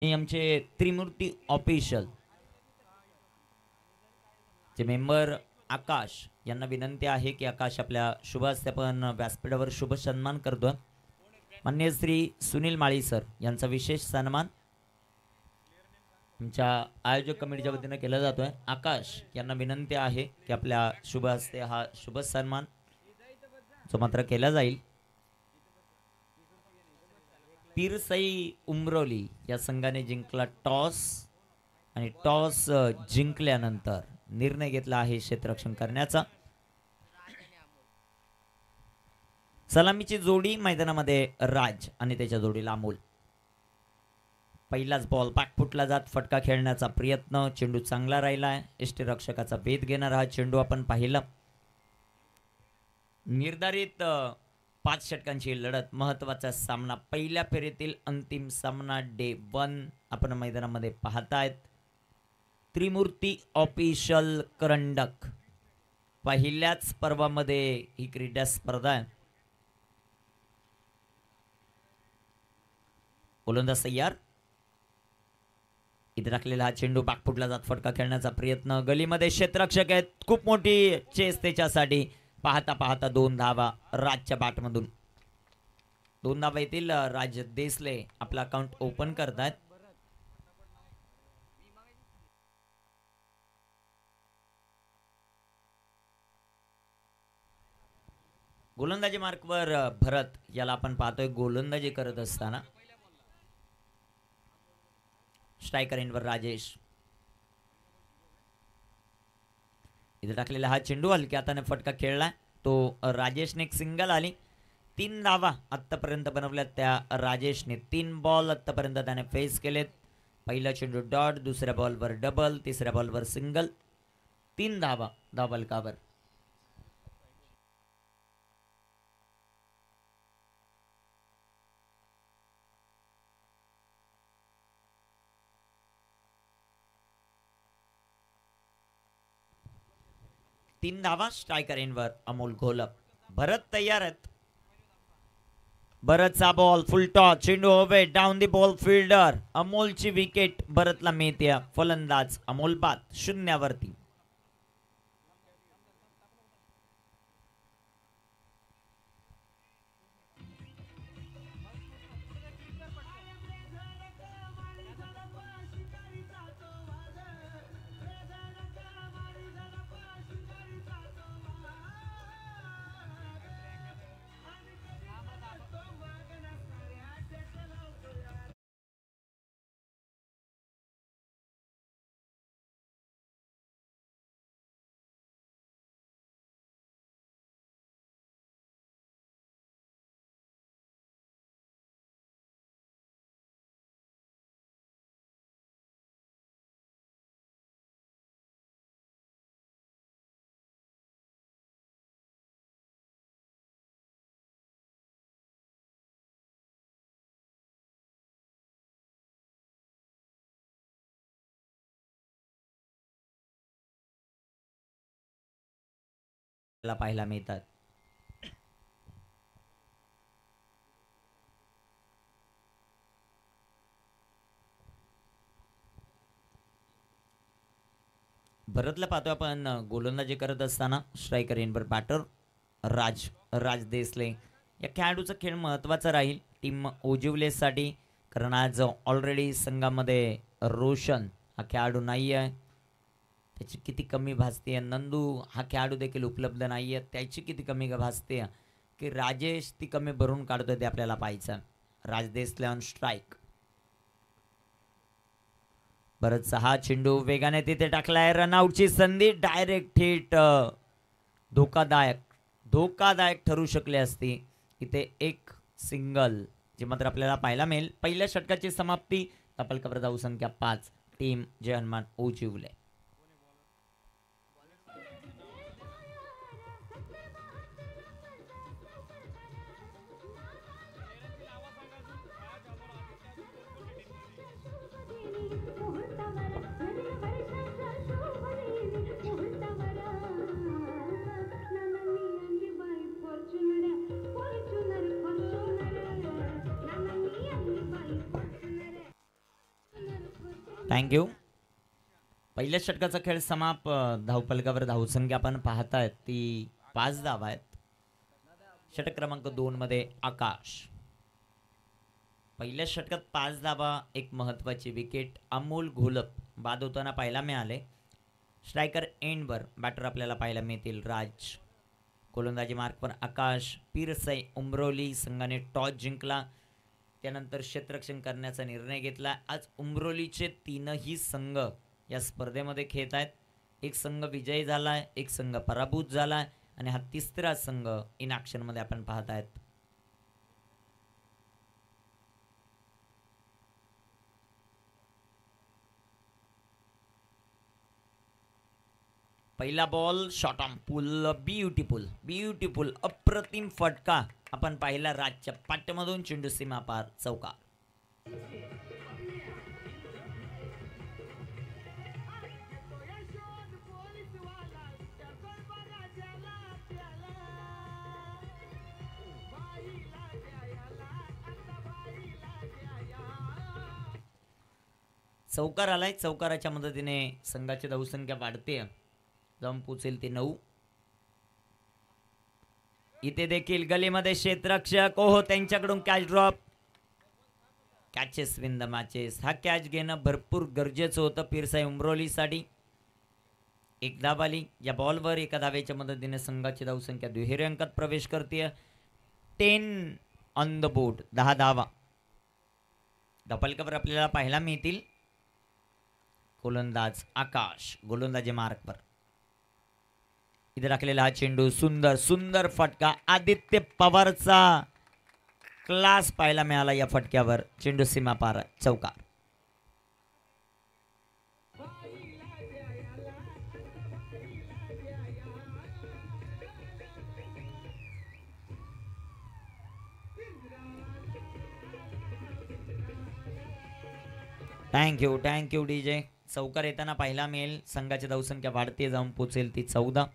हे आमचे त्रिमूर्ती ऑफिशियल चे मेंबर आकाश यांना विनंती आहे की आकाश आपल्या शुभ हस्ते आपण व्यासपीठावर शुभ सन्मान करतो. मान्य श्री सुनील माळी सर यांचा विशेष सन्मान आमच्या आयोजक कमिटीच्या वतीने केला जातोय. आकाश यांना विनंती आहे की आपल्या शुभ हस्ते हा शुभ सन्मान जो मात्र केला जाईल. पीरसई उमरोली या संघाने जिंकला टॉस आणि टॉस जिंकल्यानंतर निर्णय घेतला आहे क्षेत्ररक्षण करण्याचा. सलामीची जोडी मैदानामध्ये राज आणि त्याच्या जोडीला अमोल. पहिलाच बॉल बॅकफुटला जात फटका खेळण्याचा प्रयत्न. चेंडू चांगला राहिलाय. यष्टीरक्षकाचा वेध घेणारा हा चेंडू आपण पाहिला. निर्धारित 5 षटकांची लढत महत्वाचा सामना पहिल्या फेरीतील अंतिम सामना डे 1 आपण मैदानामध्ये पाहतायत. त्रिमूर्ती ऑफिशियल करंडक पहिल्याच पर्वामध्ये ही क्रीडा स्पर्धा आहे. गोलंदाज तयार. इथे टाकलेला हा चेंडू बागफुटला जात फटका खेळण्याचा प्रयत्न. गलीमध्ये क्षेत्ररक्षक आहेत. खूप मोठी चेस त्याच्यासाठी. पाहता पाहता 2 धावा राजच्या बॅटमधून. 2 धावा येतील. राज देसले आपला अकाउंट ओपन करतायत. गोलंदाजी मार्कवर भरत याला आपण पाहतोय गोलंदाजी करत असताना. स्ट्रायकर एंडवर राजेश. इथे टाकलेला हा चेंडू हलक्या हाताने फटका खेळला तो राजेशने एक सिंगल आली. 3 धावा आत्तापर्यंत बनवल्यात त्या राजेशने. 3 बॉल आत्तापर्यंत त्याने फेस केलेत. पहिला चेंडू डॉट, दुसऱ्या बॉलवर डबल, तिसऱ्या बॉलवर सिंगल. 3 धावा धावलकावर. तीन धावा स्ट्रायकर एंडवर अमोल घोलप. भरत तयार आहेत. भरतचा बॉल फुल टॉस. चेंडू ओव्हे डाऊन दी बॉल फिल्डर. अमोलची विकेट भरतला मिळते. फलंदाज अमोल बाद 0वरती. पाहायला मिळतात. भरतला पाहतो आपण गोलंदाजी करत असताना. स्ट्रायकर एंडवर बॅटर राज देसले. या खेळाडूचा खेळ महत्त्वाचा राहील टीम ओजिवलेसाठी, कारण आज ऑलरेडी संघामध्ये रोशन हा खेळाडू नाही आहे. त्याची किती कमी भासते. नंदू हा खेळाडू देखील उपलब्ध नाही आहे. त्याची किती कमी भासते की राजेश ती कमी भरून काढतोय ते आपल्याला पाहायचं. राज देसले ऑन स्ट्राईक. बरंच हा चेंडू वेगाने तिथे टाकलाय. रनआउटची संधी. Direct hit. धोकादायक ठरू शकले असते. इथे एक सिंगल जे मात्र आपल्याला पाहायला मिळेल. पहिल्या षटकाची समाप्ती. तपलकावर धाव संख्या 5. टीम जय हनुमान ओजिवले. थँक्यू. पहिल्या षटकाचा खेळ समाप. धावफलकावर धावसंख्या आपण पाहतायत ती 5 धावा आहेत. षटक क्रमांक 2 मध्ये आकाश. पहिल्या षटकात 5 धावा, एक महत्वाची विकेट. अमोल घोलप बाद होताना पाहायला मिळाले. स्ट्रायकर एंडवर बॅटर आपल्याला पाहायला मिळतील राज. गोलंदाजी मार्कवर आकाश. पीरसई उमरोली संघाने टॉस जिंकला, त्यानंतर क्षेत्ररक्षण करण्याचा निर्णय घेतला. आज उमरोलीचे 3ही संघ या स्पर्धेमध्ये खेळत आहेत. एक संघ विजयी झालाय, एक संघ पराभूत झालाय आणि हा तिसरा संघ इन ॲक्शन मध्ये आपण पाहत आहेत. पहिला ball shot on pull. Beautiful beautiful अप्रतिम फटका आपण पाहिला राजच्या पाट्यामधून. चेंडू सीमा पार चौकार. चौकार आलाय. चौकाराच्या मदतीने संघाची धावसंख्या वाढते, जाऊन पोचेल ते 9. इथे देखील गलीमध्ये क्षेत्ररक्षक ओहो त्यांच्याकडून catch drop. Catches win the matches. हा कॅच घेणं भरपूर गरजेचं होतं पीरसाई उमरोलीसाठी. एक धाव आली या बॉलवर. एका धावेच्या मदतीने संघाची धावसंख्या दुहेरी अंकात प्रवेश करते. 10 ऑन द बोर्ड. 10 धावा धपलकावर आपल्याला पाहायला मिळतील. गोलंदाज आकाश गोलंदाजी मार्कवर. इथे राखलेला हा चेंडू. सुंदर सुंदर फटका. आदित्य पवारचा क्लास पाहायला मिळाला या फटक्यावर. चेंडू सीमा पार चौकार. Thank you DJ. चौकार येताना पाहायला मिळेल. संघाची धावसंख्या वाढते, जाऊन पोचेल ती 14.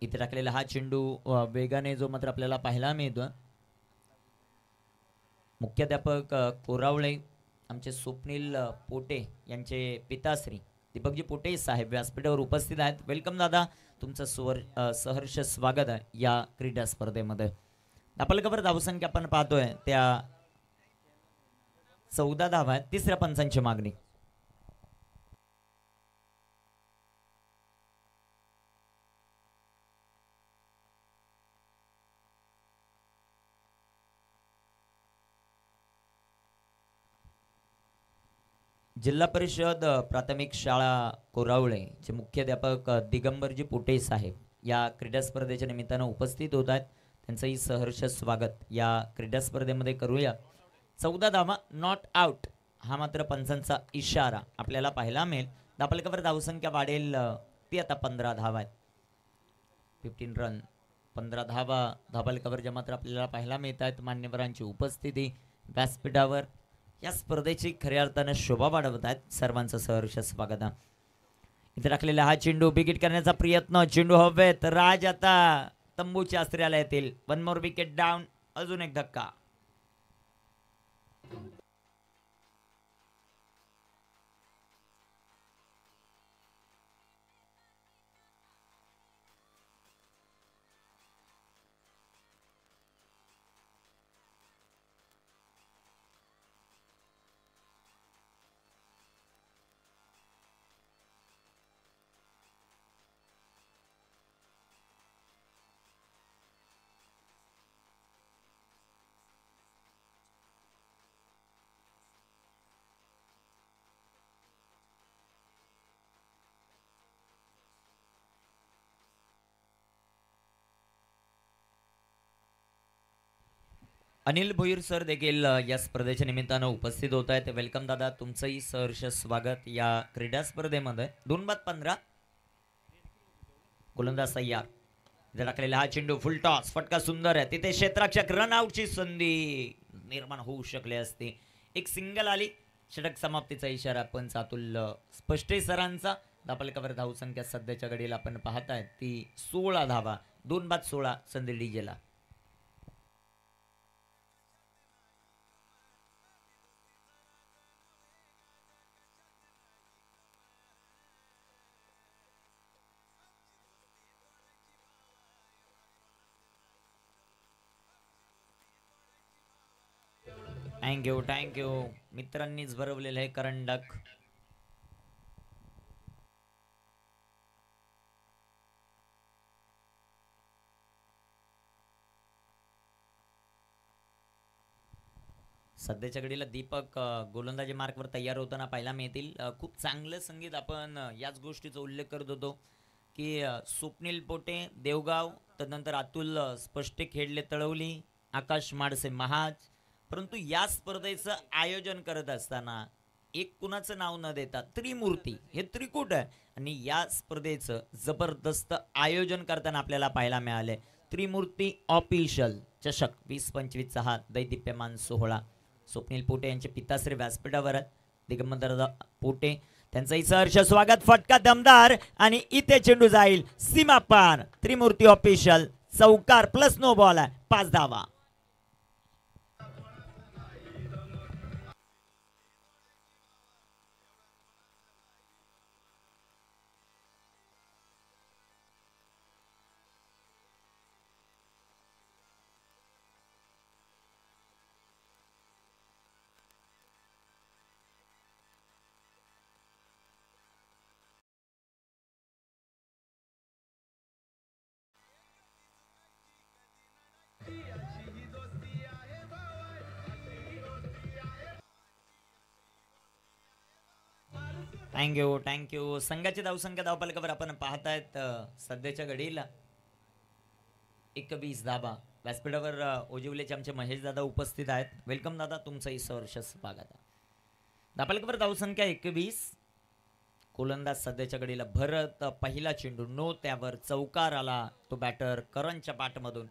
इथे टाकलेला हा चेंडू वेगाने जो मात्र आपल्याला पाहायला मिळतो. मुख्याध्यापक कोरावळे आमचे स्वप्नील पोटे यांचे पिताश्री दीपकजी पोटे साहेब व्यासपीठावर उपस्थित आहेत. वेलकम दादा, तुमचं सहर्ष स्वागत आहे या क्रीडा स्पर्धेमध्ये. धापलकावर धावसंख्या आपण पाहतोय त्या 14 धावा आहेत. तिसऱ्या पंचांची मागणी. जिल्हा परिषद प्राथमिक शाळा कोरावळे चे मुख्याध्यापक दिगंबरजी पोटे साहेब या क्रीडा स्पर्धेच्या निमित्तानं उपस्थित होत आहेत. त्यांचंही सहर्ष स्वागत या क्रीडा स्पर्धेमध्ये करूया. 14 धावा नॉट आउट हा मात्र पंचांचा इशारा आपल्याला पाहायला मिळेल. धापलकावर धावसंख्या वाढेल ती आता 15 धावा आहेत. 15 रन 15 धावा धापलकावर मात्र आपल्याला पाहायला मिळत आहेत. मान्यवरांची उपस्थिती व्यासपीठावर या स्पर्धेची खऱ्या अर्थानं शोभा वाढवत आहेत. सर्वांचं सहर्ष स्वागत. इथे राखलेला हा चेंडू विकेट करण्याचा प्रयत्न. चेंडू हवेत. राज आता तंबूच्या आश्रयाला येतील. 1 मोर विकेट डाऊन. अजून एक धक्का. अनिल भोईर सर देखील या स्पर्धेच्या निमित्तानं उपस्थित होत आहेत. वेलकम दादा, तुमचंही सहर्ष स्वागत या क्रीडा स्पर्धेमध्ये. 2-15 गोलंदाज तयार. टाकलेला हा चेंडू फुल टॉस. फटका सुंदर आहे. तिथे क्षेत्ररक्षक रन आउटची संधी निर्माण होऊ शकली असते. एक सिंगल आली. षटक समाप्तीचा इशारा पंच अतुल स्पष्टे सरांचा. धापलकावर धावसंख्या सध्याच्या घडीला आपण पाहताय ती 16 धावा, 2 बाद 16 संधी डीजेला. थँक्यू मित्रांनीच भरवलेलं आहे करंडक. सध्याच्या घडीला दीपक गोलंदाजी मार्कवर तयार होताना पाहायला मिळतील. खूप चांगलं संगीत आपण याच गोष्टीचा उल्लेख करत होतो की स्वप्नील पोटे देवगाव, तदनंतर अतुल स्पष्टे खेडले तळवली, आकाश माडसे महाज. परंतु या स्पर्धेचं आयोजन करत असताना एक कुणाचं नाव न देता त्रिमूर्ती हे त्रिकूट आहे आणि या स्पर्धेचं जबरदस्त आयोजन करताना आपल्याला पाहायला मिळाले. त्रिमूर्ती ऑफिशियल चषक 20-25 हा दैदिप्यमान सोहळा. स्वप्नील पोटे यांचे पिताश्री व्यासपीठावर दिगंबर पोटे त्यांचं सहर्ष स्वागत. फटका दमदार आणि इथे चेंडू जाईल सीमा पार. त्रिमूर्ती ऑफिशियल चौकार प्लस नो बॉल आहे, 5 धावा. थँक्यू संघाची धावसंख्या धावपलकावर आपण पाहतायत सध्याच्या घडीला 21 धाबा. व्यासपीठावर ओजिवलेचे आमचे महेश दादा उपस्थित आहेत. वेलकम दादा, तुमचंही सहर्ष स्वागत. धापलकावर धावसंख्या 21. गोलंदाज सध्याच्या घडीला भरत. पहिला चेंडू नो, त्यावर चौकार आला, तो बॅटर करणच्या पाठमधून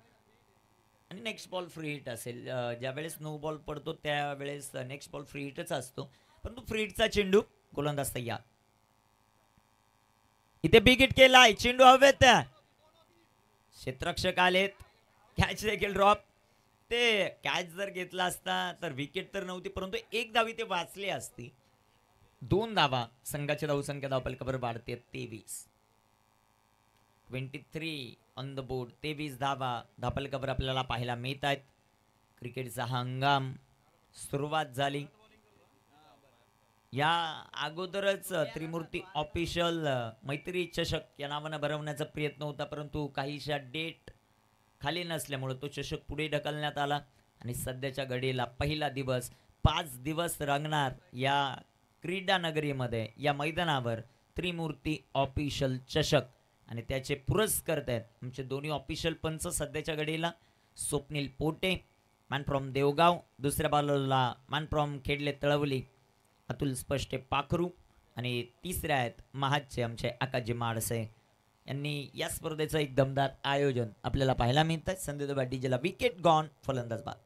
आणि नेक्स्ट बॉल फ्री हिट असेल. ज्यावेळेस नो बॉल पडतो त्यावेळेस नेक्स्ट बॉल फ्री हिटच असतो, परंतु फ्री हिटचा चेंडू गोलंदाज तयार. इथे बिग हिट केलाय, चेंडू हवेत, क्षेत्ररक्षक आलेत, कॅच देखील ड्रॉप. ते कॅच जर घेतला असता तर विकेट तर नव्हती, परंतु एक धावी ते वाचली असती. 2 धावा संघाची धावसंख्या धावपलकावर वाढते 23. 23 ऑन द बोर्ड. 23 धावा धावपलकावर आपल्याला पाहायला मिळत आहेत. क्रिकेटचा हंगाम सुरुवात झाली. या अगोदरच त्रिमूर्ती ऑफिशियल मैत्री चषक या नावानं भरवण्याचा प्रयत्न होता, परंतु काहीशा डेट खाली नसल्यामुळे तो चषक पुढे ढकलण्यात आला आणि सध्याच्या घडीला पहिला दिवस 5 दिवस रंगणार या क्रीडा नगरीमध्ये, या मैदानावर त्रिमूर्ती ऑफिशियल चषक. आणि त्याचे पुरस्कर्ते आहेत आमचे दोन्ही ऑफिशियल पंच. सध्याच्या घडीला स्वप्नील पोटे मॅन फ्रॉम देवगाव, दुसऱ्या बाजूला मॅन फ्रॉम खेडले तळवली अतुल स्पष्टे पाखरू, आणि तिसऱ्या आहेत महाजचे आमचे आकाशजी माडसे. यांनी या स्पर्धेचं एक दमदार आयोजन आपल्याला पाहायला मिळतं. संधी डीजेला विकेट गॉन, फलंदाज बाद.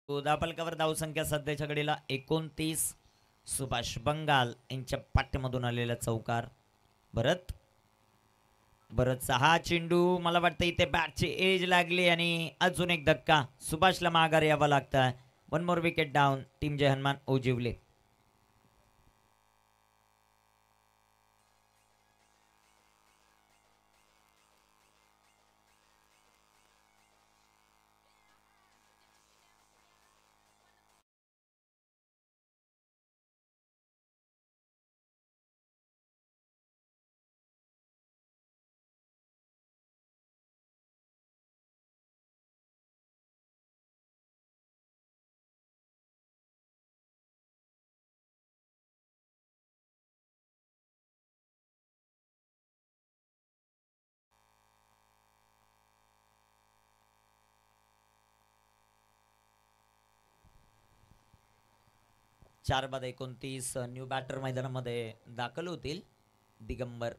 धावफलकावर धावसंख्या सध्याच्या घडीला 29. सुभाष बंगाल यांच्या पाठ्यमधून आलेला चौकार. भरत भरतचा हा चेंडू, मला वाटतं इथे बॅटची एज लागली आणि अजून एक धक्का. सुभाषला माघार यावं लागतं. 1 मोर विकेट डाऊन. टीम जय हनुमान ओजिवले. चार बाद 29 न्यू बॅटर मैदानामध्ये दाखल होतील. दिगंबर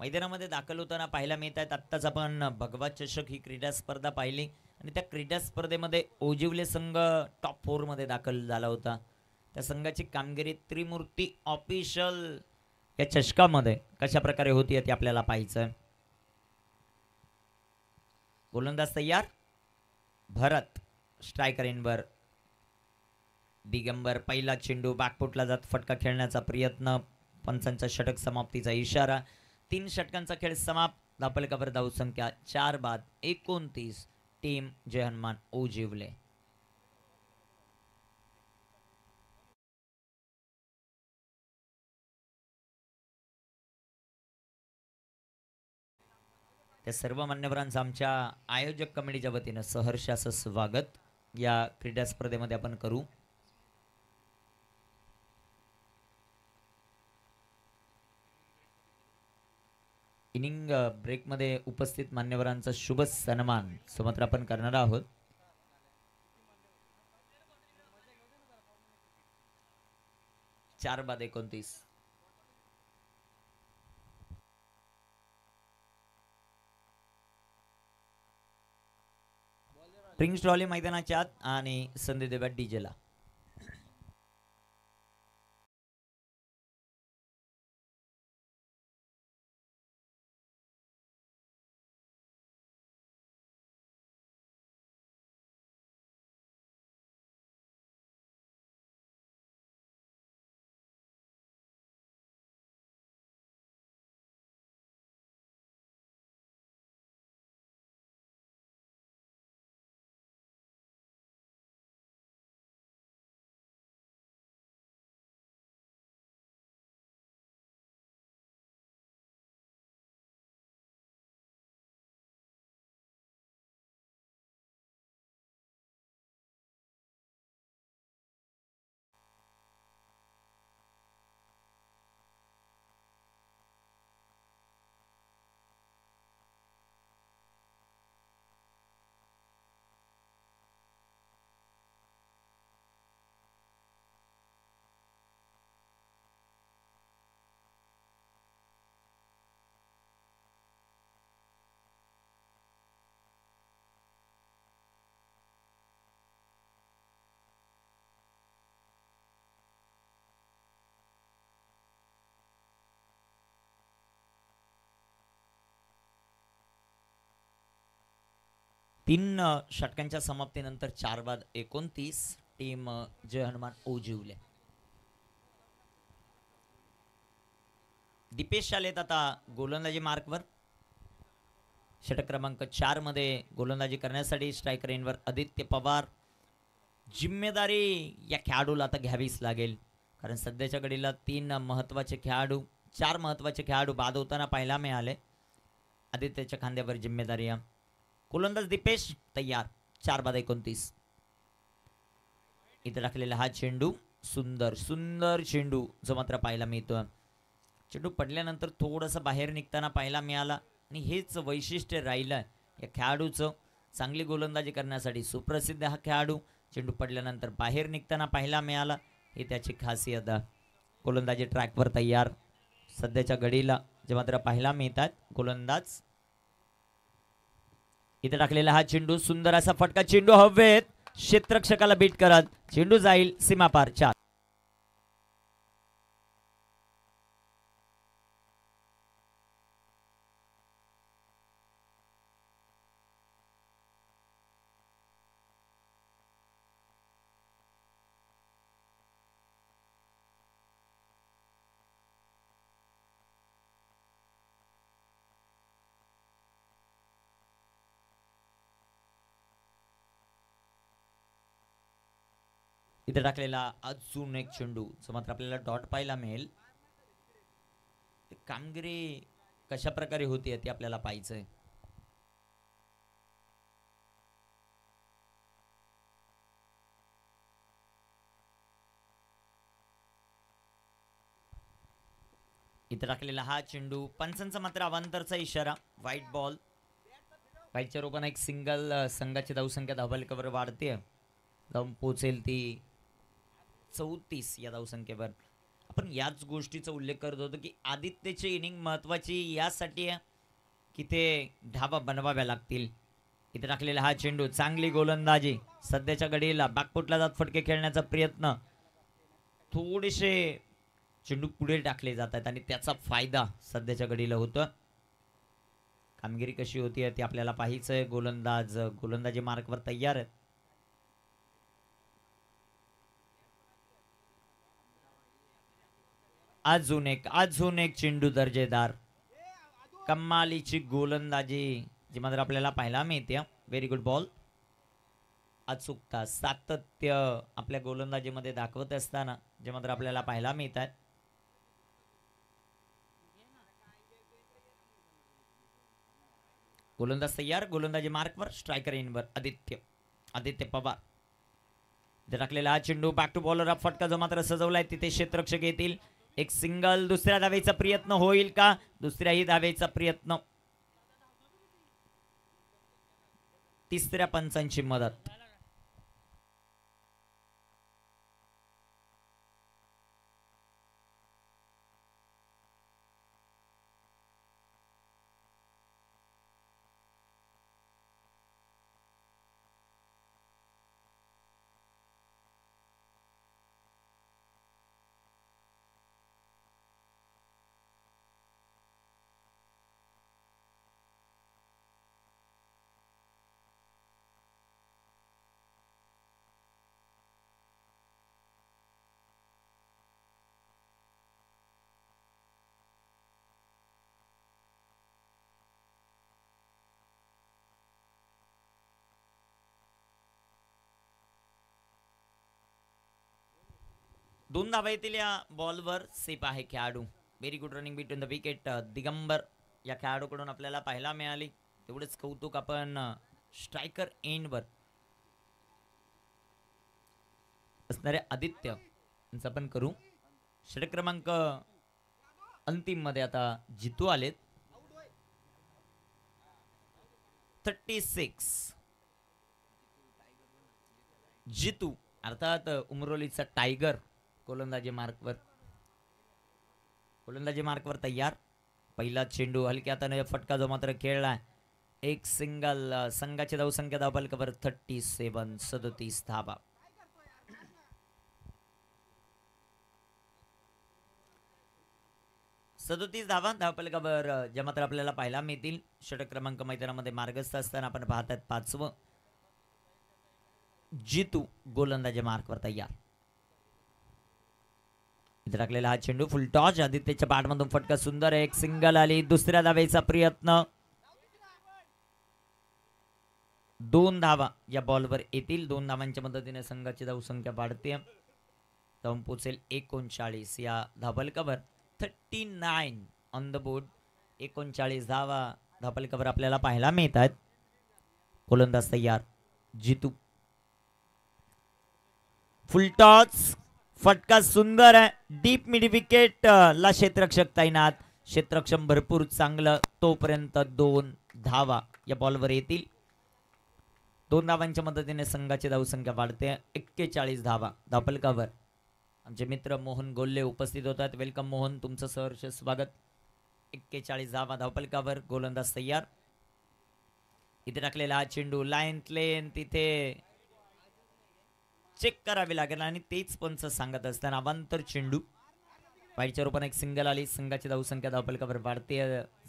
मैदानामध्ये दाखल होताना पाहायला मिळत आहेत. आत्ताच आपण भगवा चषक ही क्रीडा स्पर्धा पाहिली आणि त्या क्रीडा स्पर्धेमध्ये ओजिवले संघ टॉप 4 मध्ये दाखल झाला होता. त्या संघाची कामगिरी त्रिमूर्ती ऑफिशियल या चषकामध्ये कशा प्रकारे होती ते आपल्याला पाहायचं. गोलंदाज तयार. भरत स्ट्रायकर इनवर. दिगंबर पहिला चेंडू बॅकफुटला जात फटका खेळण्याचा प्रयत्न. पंचांचा षटक समाप्तीचा इशारा. 3 षटकांचा खेळ समाप्त. धावफलकावर धावसंख्या 4 बाद 29. टीम जय हनुमान ओजिवले. त्या सर्व मान्यवरांचं आमच्या आयोजक कमिटीच्या वतीनं सहर्ष असं स्वागत या क्रीडा स्पर्धेमध्ये आपण करू. इनिंग ब्रेकमध्ये उपस्थित मान्यवरांचा शुभ सन्मान सुमत्र आपण करणार आहोत. चार बाद 29. प्रिन्स ट्रॉली मैदानाच्या आत आणि संधी देव्या डीजेला. तीन षटकांच्या समाप्तीनंतर 4 बाद 29. टीम जय हनुमान ओजिवले. दीपेश आलेत आता गोलंदाजी मार्कवर. षटक क्रमांक 4 मध्ये गोलंदाजी करण्यासाठी स्ट्रायकर इनवर आदित्य पवार. जिम्मेदारी या खेळाडूला आता घ्यावीच लागेल, कारण सध्याच्या घडीला 4 महत्त्वाचे खेळाडू बाद होताना पाहायला मिळाले. आदित्यच्या खांद्यावर जिम्मेदारी. गोलंदाज दीपेश तयार. 4 बाद 29. इथे टाकलेला हा चेंडू सुंदर चेंडू जो मात्र पाहायला मिळतो. चेंडू पडल्यानंतर थोडंसं बाहेर निघताना पाहायला मिळाला आणि हेच वैशिष्ट्य राहिलं या खेळाडूचं. चांगली गोलंदाजी करण्यासाठी सुप्रसिद्ध हा खेळाडू. चेंडू पडल्यानंतर बाहेर निघताना पाहायला मिळाला, हे त्याची खासियत. गोलंदाजी ट्रॅकवर तयार. सध्याच्या घडीला जे मात्र पाहायला मिळतात गोलंदाज. इथे टाकलेला हा चेंडू सुंदर असा फटका. चेंडू हवेत क्षेत्ररक्षकाला बीट करत चेंडू जाईल सीमापार 4. इथे टाकलेला अजून एक चेंडू जो मात्र आपल्याला डॉट पाहायला मिळेल. कामगिरी कशा प्रकारे होती ती आपल्याला पाहायचंय. इथे टाकलेला हा चेंडू पंचांचा मात्र अवांतरचा इशारा. White ball. व्हाईटच्या रूपाने एक सिंगल संघाची धावसंख्या धावफलकावर वाढते. जाऊन पोहोचेल ती 34 या धावसंख्येवर. आपण याच गोष्टीचा उल्लेख करत होतो की आदित्यची इनिंग महत्वाची यासाठी की ते धाबा बनवाव्या लागतील. इथे टाकलेला हा चेंडू चांगली गोलंदाजी. सध्याच्या घडीला बॅकफुटला जात फटके खेळण्याचा प्रयत्न. थोडेसे चेंडू पुढे टाकले जातात आणि त्याचा फायदा सध्याच्या घडीला होतं. कामगिरी कशी होती ती आपल्याला पाहायचंय. गोलंदाजी मार्कवर तयार आहेत. अजून एक चेंडू दर्जेदार. कमालीची गोलंदाजी जी मात्र आपल्याला पाहायला मिळते. Very good ball. अचूकता सातत्य आपल्या गोलंदाजीमध्ये दाखवत असताना जे मात्र आपल्याला पाहायला मिळतात. गोलंदाज तयार. गोलंदाजी मार्कवर. स्ट्रायकर इनवर आदित्य पवार. टाकलेला हा चेंडू बॅक टू बॉलर. फटका जो मात्र सजवलाय तिथे क्षेत्ररक्षक येतील. एक सिंगल. दुसऱ्या धावेचा प्रयत्न होईल का? दुसऱ्याही धावेचा प्रयत्न. तिसऱ्या पंचांची मदत. दोन धावा येतील या बॉलवर. सेफ आहे खेळाडू. Very good running between the wicket. Digambar या खेळाडूकडून आपल्याला पाहायला मिळाली. तेवढेच कौतुक आपण स्ट्रायकर एंडवर असणारे आदित्य यांचं आपण करू. षटक क्रमांक अंतिम मध्ये आता जितू आलेत. 36 जितू अर्थात उमरोलीचा टायगर गोलंदाजी मार्कवर तयार. पहिला चेंडू हलक्या हाताने फटका जो मात्र खेळलाय. एक सिंगल. संघाची धावसंख्या धावफलकावर 37 धावा. धावफलकावर ज्या मात्र आपल्याला पाहायला मिळतील. षटक क्रमांक मैदानामध्ये मार्गस्थ असताना आपण पाहतात 5वं. जितू गोलंदाजी मार्कवर तयार. इथे टाकलेला हा चेंडू फुल टॉच. आदित्यच्या बॅटमधून फटका सुंदर. एक सिंगल आली. दुसऱ्या धावेचा प्रयत्न. 2 धावा या बॉलवर येतील. 2 धावांच्या मदतीने संघाची धावसंख्या वाढते. जाऊन पोहोचेल 39 या धावफलकावर. 39 ऑन द बोर्ड. 39 धावा धावफलकावर आपल्याला पाहायला मिळतात. गोलंदाज तयार. जितू फुल टॉच. फटका सुंदर आहे. डीप मिड विकेट ला क्षेत्ररक्षक तैनात. क्षेत्ररक्षक भरपूर चांगलं. तोपर्यंत 2 धावा या बॉलवर येतील. 2 धावांच्या मदतीने संघाची धावसंख्या वाढते. 41 धावा धावफलकावर. आमचे मित्र मोहन गोल्ले उपस्थित होतात. वेलकम मोहन. तुमचं सहर्ष स्वागत. 41 धावा धावफलकावर. गोलंदाज तयार. इथे टाकलेला हा चेंडू लाईन तिथे चेक करावी लागेल आणि तेच पंच सांगत असताना अवांतर चेंडू वाईटच्या रूपाने एक सिंगल आली. संघाची धावसंख्या धावफलकावर वाढते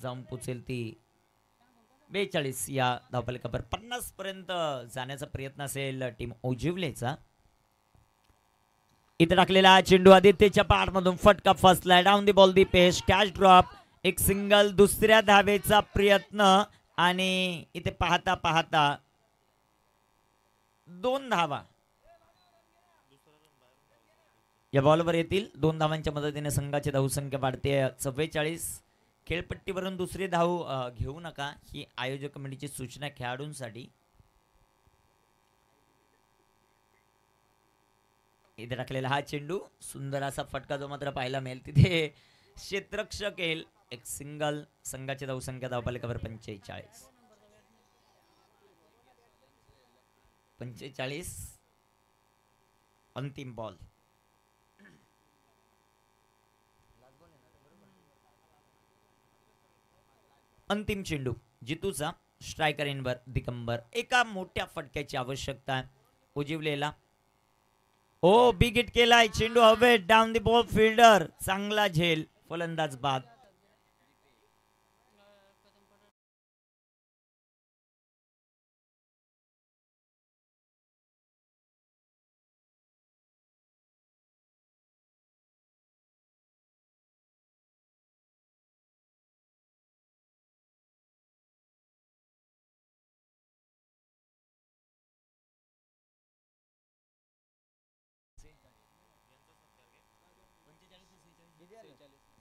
जाऊन पोचेल ती 42 या धावफलकावर. 50 पर्यंत जाण्याचा प्रयत्न असेल टीम ओजिवलेचा. इथे टाकलेला चेंडू आदित्यच्या पाठमधून फटका फसलाय. डाऊन दी बॉल दी पेश कॅच ड्रॉप. एक सिंगल दुसऱ्या धावेचा प्रयत्न आणि इथे पाहता पाहता 2 धावा या बॉलवर येतील. 2 धावांच्या मदतीने संघाची धावसंख्या वाढते 44. खेळपट्टीवरून दुसरी धाव घेऊ नका ही आयोजक कमिटीची सूचना खेळाडूंसाठी. इथे टाकलेला हा चेंडू सुंदर असा फटका जो मात्र पाहायला मिळेल. तिथे क्षेत्ररक्षक येईल. एक सिंगल. संघाची धावसंख्या धावफलकावर 45. अंतिम बॉल. अंतिम चेंडू जितूचा. स्ट्रायकर इनवर दिगंबर. एका मोठ्या फटक्याची आवश्यकता आहे ओजिवलेला. ओ बिग हिट केलाय चेंडू हवेत. डाऊन दी बॉल फिल्डर चांगला झेल. फलंदाज बाद.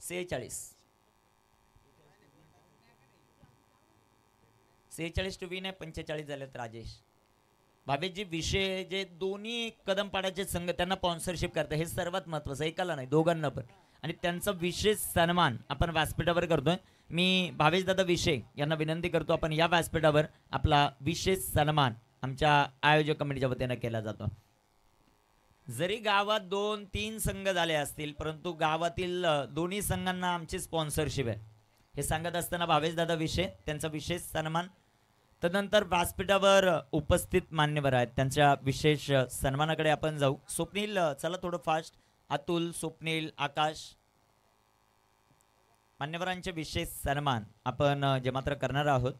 सेहेचाळीस टू विन आहे. 45 झालेत राजेश. भावेशजी विषय जे दोन्ही कदम पाड्याचे संघ त्यांना स्पॉन्सरशिप करतात हे सर्वात महत्वाचं. एकाला नाही दोघांना पण. आणि त्यांचा विशेष सन्मान आपण व्यासपीठावर करतोय. मी भावेश दादा विषय यांना विनंती करतो आपण या व्यासपीठावर आपला विशेष सन्मान आमच्या आयोजक कमिटीच्या वतीनं केला जातो. जरी गावात 2-3 संघ झाले असतील परंतु गावातील दोन्ही संघांना आमची स्पॉन्सरशिप आहे हे सांगत असताना भावेश दादा विषय त्यांचा विशेष सन्मान. तदनंतर व्यासपीठावर उपस्थित मान्यवर आहेत त्यांच्या विशेष सन्मानाकडे आपण जाऊ. स्वप्नील चला थोडं फास्ट. अतुल, स्वप्नील, आकाश मान्यवरांचे विशेष सन्मान आपण जे मात्र करणार आहोत.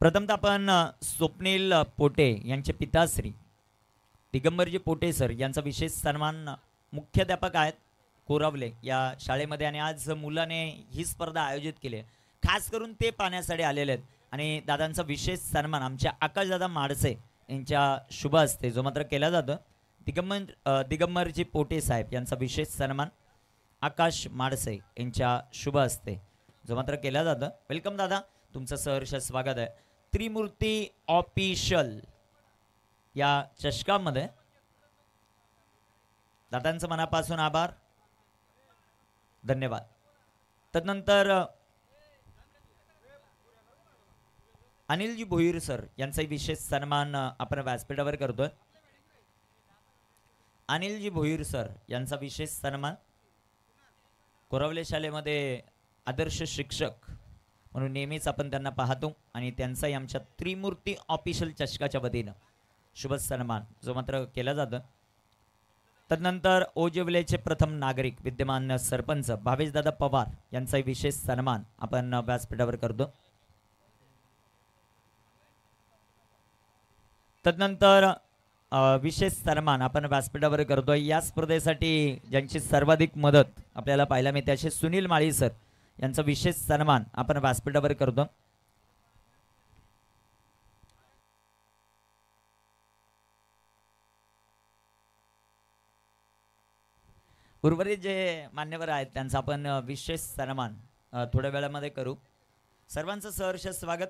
प्रथमतः आपण स्वप्नील पोटे यांचे पिताश्री दिगंबरजी पोटे सर यांचा विशेष सन्मान. मुख्याध्यापक आहेत कोरावले या शाळेमध्ये आणि आज मुलाने ही स्पर्धा आयोजित केली आहे. खास करून ते पाहण्यासाठी आलेले आहेत आणि दादांचा विशेष सन्मान आमच्या आकाशदादा माडसे यांच्या शुभ हस्ते जो मात्र केला जातो. दिगंबरजी पोटे साहेब यांचा विशेष सन्मान आकाश माडसे यांच्या शुभ हस्ते जो मात्र केला जातो. वेलकम दादा, तुमचं सहर्ष स्वागत आहे. त्रिमूर्ती ऑफिशियल या चषकामध्ये दादांचं मनापासून आभार, धन्यवाद. तदनंतर अनिलजी भोईर सर यांचा विशेष सन्मान आपण व्यासपीठावर करतोय. अनिलजी भोईर सर यांचा विशेष सन्मान. कोरावले शाळेमध्ये आदर्श शिक्षक म्हणून नेहमीच आपण त्यांना पाहतो आणि त्यांचाही आमच्या त्रिमूर्ती ऑफिशियल चषकाच्या वतीनं शुभ सन्मान जो मात्र केला जातो. तदनंतर ओजिवलेचे प्रथम नागरिक विद्यमान सरपंच भावेशदादा पवार यांचाही विशेष सन्मान आपण व्यासपीठावर करतो. तदनंतर विशेष सन्मान आपण व्यासपीठावर करतोय. या स्पर्धेसाठी ज्यांची सर्वाधिक मदत आपल्याला पाहायला मिळते असे सुनील माळी सर यांचा विशेष सन्मान आपण व्यासपीठावर करतो. उर्वरित जे मान्यवर आहेत त्यांचा आपण विशेष सन्मान थोड्या वेळामध्ये करू. सर्वांचं सहर्ष स्वागत.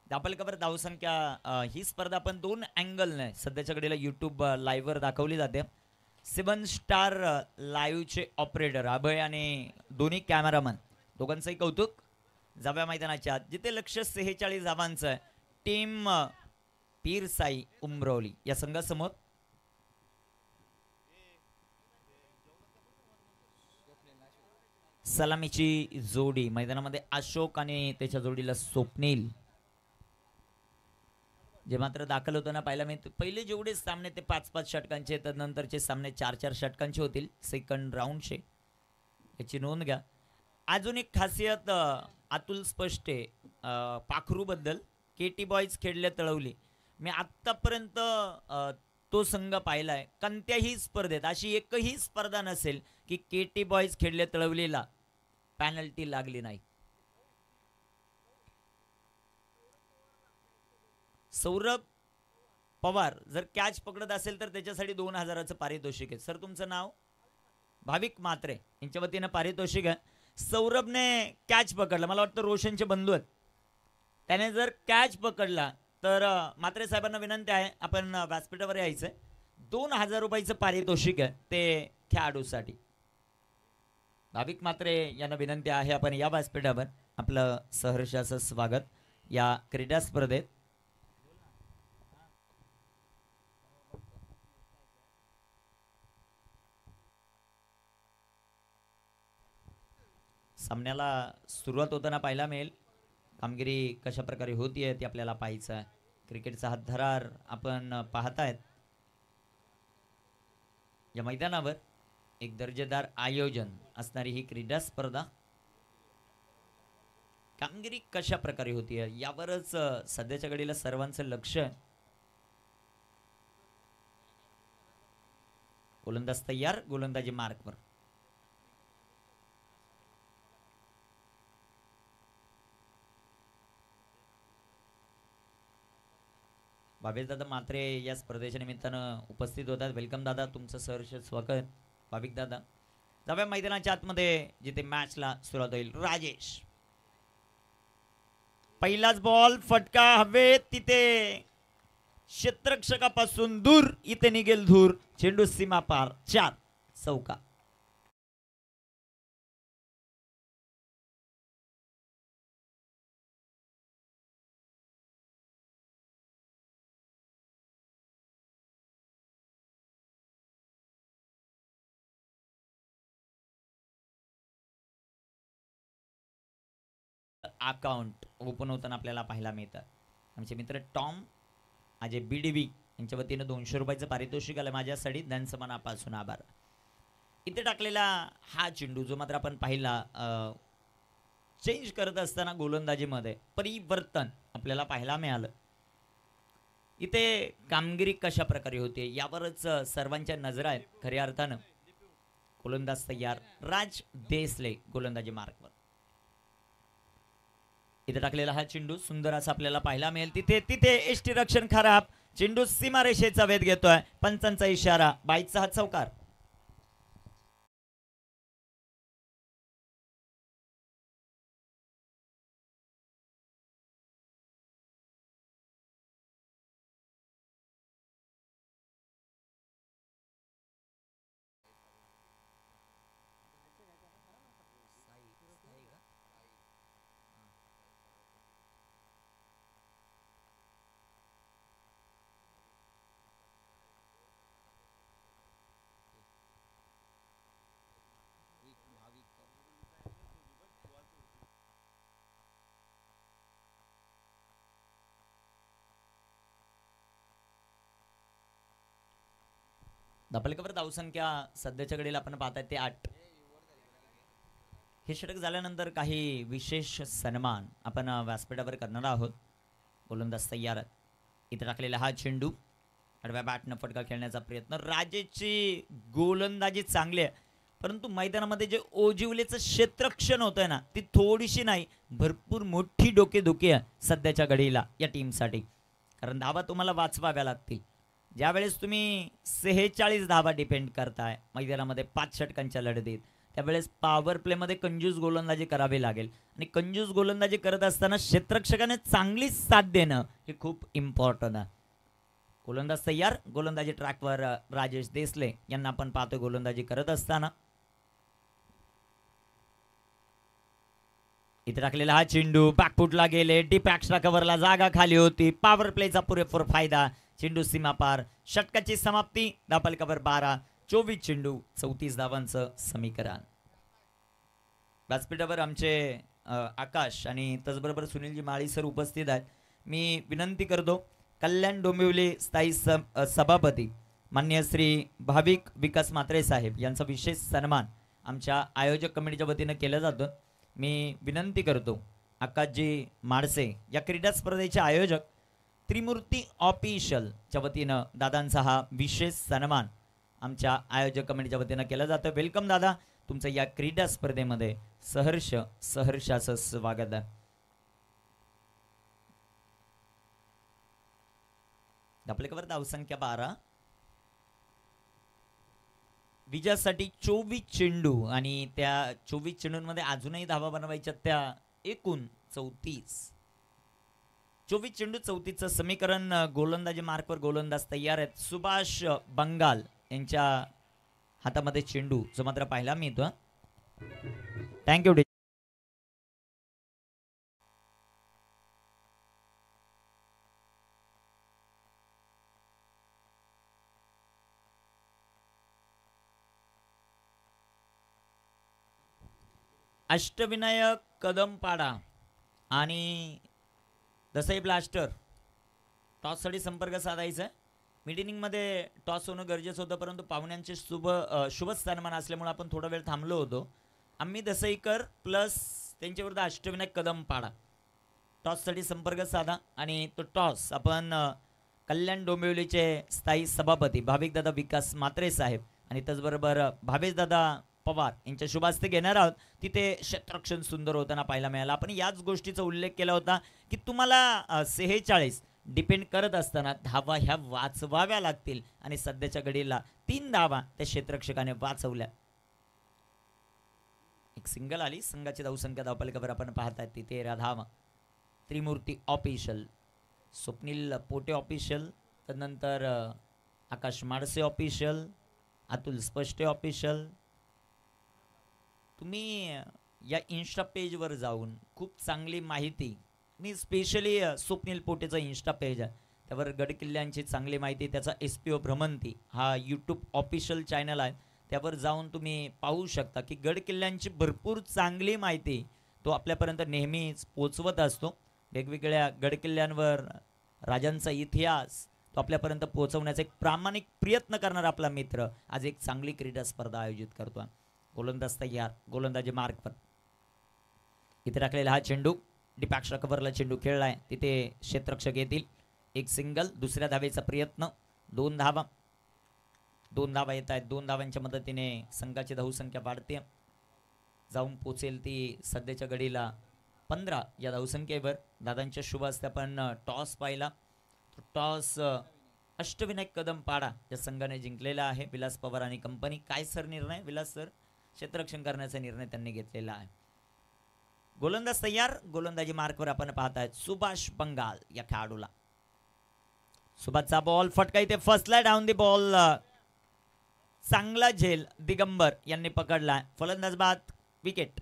धावफलकावर धावसंख्या ही स्पर्धा आपण 2 अँगलने सध्याच्या घडीला यूट्यूब लाईव्हवर दाखवली जाते. 7 स्टार लाईव्हचे ऑपरेटर अभय आणि दोन्ही कॅमेरामन दोघांचंही कौतुक. जाव्या मैदानाच्या जिथे लक्ष 46 धावांचं आहे टीम पीरसाई उमरवली या संघासमोर. सलामीची जोडी मैदानामध्ये अशोक आणि त्याच्या जोडीला स्वप्नील जे मात्र दाखल होताना पाहायला मिळते. पहिले जेवढे सामने ते 5-5 षटकांचे, तर नंतरचे सामने 4-4 षटकांचे होतील सेकंड राऊंडचे, याची नोंद घ्या. अजून एक खासियत अतुल स्पष्टे पाखरू बद्दल, केटी बॉईज खेळले तळवली. मी आत्तापर्यंत तो संघ पाहिलाय कोणत्याही स्पर्धेत अशी एकही स्पर्धा नसेल की केटी बॉईज खेळले तळवलीला पॅनल्टी लागली नाही. सौरभ पवार जर कॅच पकडत असेल तर त्याच्यासाठी 2000चं पारितोषिक आहे. सर तुमचं नाव? भाविक मात्रे यांच्या वतीनं पारितोषिक आहे. सौरभने कॅच पकडला, मला वाटतं रोशनचे बंधू आहेत, त्याने जर कॅच पकडला तर मात्रे साहेबांना विनंती आहे आपण व्यासपीठावर यायचं. 2000 रुपयाचं पारितोषिक आहे ते खेळाडूसाठी. भाविक मात्रे यांना विनंती आहे आपण या व्यासपीठावर आपलं सहर्षाचं स्वागत या क्रीडा स्पर्धेत. सामन्याला सुरुवात होताना पाहायला मिळेल. कामगिरी कशा प्रकारे होतीये ती आपल्याला पाहायचं आहे. क्रिकेटचा हात थरार आपण पाहतायत. या मैदानावर एक दर्जेदार आयोजन असणारी ही क्रीडा स्पर्धा. कामगिरी कशा प्रकारे होतीये यावरच सध्याच्या घडीला सर्वांचं लक्ष आहे. गोलंदाज तयार, गोलंदाजी मार्कवर. भावेश दादा मात्रे या स्पर्धेच्या निमित्तानं उपस्थित होतात. वेलकम दादा, तुमचं सहर्ष स्वागत. भाविक दादा जाऊया मैदानाच्या आतमध्ये जिथे मॅचला सुरुवात होईल. राजेश पहिलाच बॉल फटका हवेत, तिथे क्षेत्ररक्षकापासून दूर, इथे निघेल धूर, चेंडू सीमा पार, 4 चौका. अकाउंट ओपन होताना आपल्याला पाहायला मिळतं. आमचे मित्र टॉम अजय BDV यांच्या वतीनं 200 रुपयाचं पारितोषिक आलं माझ्यासाठी, त्यांचं मनापासून आभार. इथे टाकलेला हा चेंडू जो मात्र आपण पाहिला चेंज करत असताना गोलंदाजीमध्ये परिवर्तन आपल्याला पाहायला मिळालं. इथे कामगिरी कशा प्रकारे होते यावरच सर्वांच्या नजरा आहेत खऱ्या अर्थानं. गोलंदाज तयार, राज देसले गोलंदाजी मार्कवर. इथे टाकलेला हा चेंडू सुंदर असा आपल्याला पाहायला मिळेल. तिथे एष्टी रक्षण खराब, चेंडू सीमारेषेचा वेध घेतोय, पंचांचा इशारा, 22चा हा चौकार. धापलकावर धावसंख्या सध्याच्या घडीला आपण पाहताय ते 8. हे षटक झाल्यानंतर काही विशेष सन्मान आपण व्यासपीठावर करणार आहोत. गोलंदाज तयार. इथे टाकलेला हा चेंडू आडव्या बॅटनं फटका खेळण्याचा प्रयत्न. राजेची गोलंदाजी चांगली आहे, परंतु मैदानामध्ये जे ओजिवलेचं क्षेत्ररक्षण होतंय ना, ती थोडीशी नाही भरपूर मोठी डोकेदुखी आहे सध्याच्या घडीला या टीमसाठी. कारण धावा तुम्हाला वाचवाव्या लागतील. ज्यावेळेस तुम्ही 46 धावा डिपेंड करताय मैदानामध्ये 5 षटकांच्या लढतीत, त्यावेळेस पॉवर प्लेमध्ये कंजूस गोलंदाजी करावी लागेल. आणि कंजूस गोलंदाजी करत असताना क्षेत्ररक्षकाने चांगली साथ देणं हे खूप इम्पॉर्टंट आहे. गोलंदाज तयार, गोलंदाजी ट्रॅकवर राजेश देसले यांना आपण पाहतो गोलंदाजी करत असताना. इथे टाकलेला हा चेंडू बॅकफुटला गेले, डीप एक्स्ट्रा कव्हरला जागा खाली होती, पॉवर प्लेचा पुरेपूर फायदा, चेंडू सीमा पार, षटकाची समाप्ती. धापलकावर 12, 24 चेंडू 34 धावांचं समीकरण. व्यासपीठावर आमचे आकाश आणि त्याचबरोबर सुनीलजी माळी सर उपस्थित आहेत. मी विनंती करतो कल्याण डोंबिवली स्थायी सभापती माननीय श्री भाविक विकास म्हात्रे साहेब यांचा विशेष सन्मान आमच्या आयोजक कमिटीच्या वतीनं केला जातो. मी विनंती करतो आकाशजी माडसे या क्रीडा स्पर्धेचे आयोजक त्रिमूर्ती ऑफिशियलच्या वतीनं दादांचा हा विशेष सन्मान आमच्या आयोजक कमिटीच्या वतीनं केला जातो. वेलकम दादा, तुमचं या क्रीडा स्पर्धेमध्ये सहर्षाचं स्वागत आहे. आपल्याकडे धावसंख्या 12, विजयासाठी 24 चेंडू आणि त्या 24 चेंडूंमध्ये अजूनही धावा बनवायच्या त्या एकूण 34. 24 चेंडू 34चं समीकरण. गोलंदाजी मार्कवर गोलंदाज तयार आहेत. सुभाष बंगाल यांच्या हातामध्ये चेंडू जो मात्र पाहायला मिळतो. थँक्यू. अष्टविनायक कदमपाडा आणि दसई ब्लास्टर टॉससाठी संपर्क साधायचा आहे. मीटिंगमध्ये टॉस होणं गरजेचं होतं, परंतु पाहुण्यांचे शुभ स्थानमान असल्यामुळे आपण थोडा वेळ थांबलो होतो. आम्ही दसईकर प्लस त्यांच्याविरुद्ध अष्टविनायक कदमपाडा टॉससाठी संपर्क साधा आणि तो टॉस आपण कल्याण डोंबिवलीचे स्थायी सभापती भाविकदादा विकास म्हात्रे साहेब आणि त्याचबरोबर भावेशदादा पवार यांच्या शुभास्ते घेणार आहोत. तिथे क्षेत्ररक्षण सुंदर होताना पाहायला मिळाला. आपण याच गोष्टीचा उल्लेख केला होता की तुम्हाला 46 डिपेंड करत असताना धावा ह्या वाचवाव्या लागतील आणि सध्याच्या घडीला 3 धावा त्या क्षेत्ररक्षकाने वाचवल्या. एक सिंगल आली. संघाची धावसंख्या धावपलकावर आपण पाहताय ती 13 धावा. त्रिमूर्ती ऑफिशियल, स्वप्नील पोटे ऑफिशियल, त्यानंतर आकाश माडसे ऑफिशियल, अतुल स्पष्टे ऑफिशियल. तुम्ही या इन्स्टा पेजवर जाऊन खूप चांगली माहिती, मी स्पेशली स्वप्नील पोटेचा इन्स्टा पेज आहे त्यावर गडकिल्ल्यांची चांगली माहिती, त्याचा SPO भ्रमंती हा यूट्यूब ऑफिशियल चॅनल आहे, त्यावर जाऊन तुम्ही पाहू शकता की गडकिल्ल्यांची भरपूर चांगली माहिती तो आपल्यापर्यंत नेहमीच पोचवत असतो. वेगवेगळ्या गडकिल्ल्यांवर राजांचा इतिहास तो आपल्यापर्यंत पोहोचवण्याचा एक प्रामाणिक प्रयत्न करणारा आपला मित्र आज एक चांगली क्रीडा स्पर्धा आयोजित करतो. गोलंदाज तयार. गोलंदाजी मार्कवर इथे टाकलेला हा चेंडू डिपॅक्शा कव्हरला चेंडू खेळलाय. तिथे क्षेत्ररक्षक येतील. एक सिंगल. दुसऱ्या धावेचा प्रयत्न. 2 धावा. 2 धावा येत आहेत. 2 धावांच्या मदतीने संघाची धावसंख्या वाढते. जाऊन पोचेल ती सध्याच्या घडीला 15 या धावसंख्येवर. दादांच्या शुभ हस्ते आपण टॉस पाहिला. टॉस अष्टविनायक कदमपाडा या संघाने जिंकलेला आहे. विलास पवार आणि कंपनी. काय सर निर्णय? विलास सर क्षेत्ररक्षण करण्याचा निर्णय त्यांनी घेतलेला आहे. गोलंदाज तयार. गोलंदाजी मार्कवर आपण पाहताय सुभाष बंगाल या खेळाडूला. सुभाषचा बॉल फटका इथे फसला. Down the ball. चांगला झेल दिगंबर यांनी पकडला. फलंदाज बाद. विकेट.